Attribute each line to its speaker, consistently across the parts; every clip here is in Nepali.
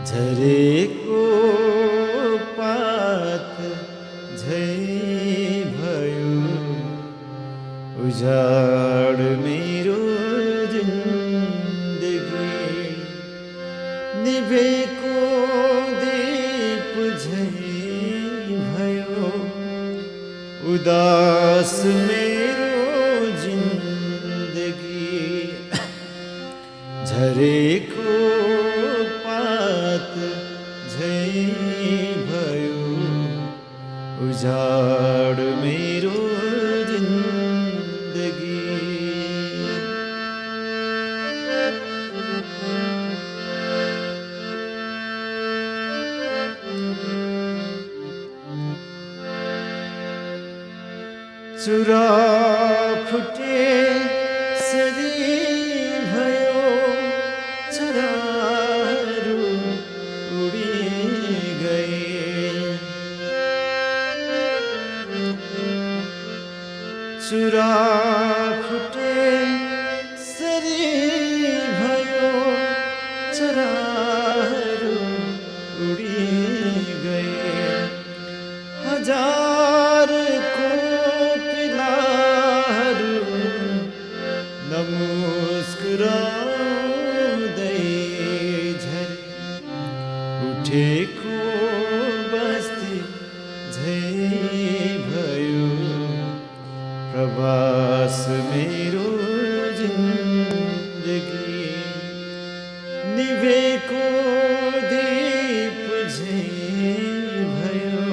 Speaker 1: झरेको पात झै भयो उजाड मेरो जिन्दगी निभेको दीप झै भयो उदास मेरो जिन्दगी झरेको पात झै भयो उजाड मेरो जिन्दगी चुरा फुटे सरी भयो चराहरू उडी गए चुरा फुटे सरी भयो चराहरू उडी गए हजारको पिलाहरू नमुस्कुराउँदै झरे उठेको बस्ती झै भयो प्रवास मेरो जिन्दगी निभेको दीप झै भयो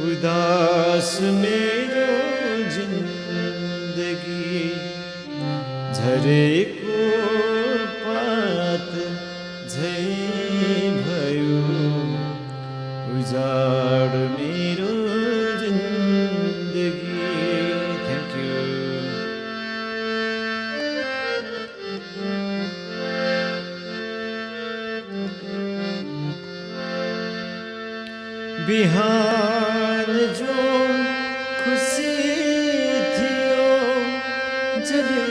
Speaker 1: उदास मेरो जिन्दगी झरेको पात झै भयो उजाड मेरो जिन्दगी थ्याङ्क यू बिहान जो खुसी थियो जब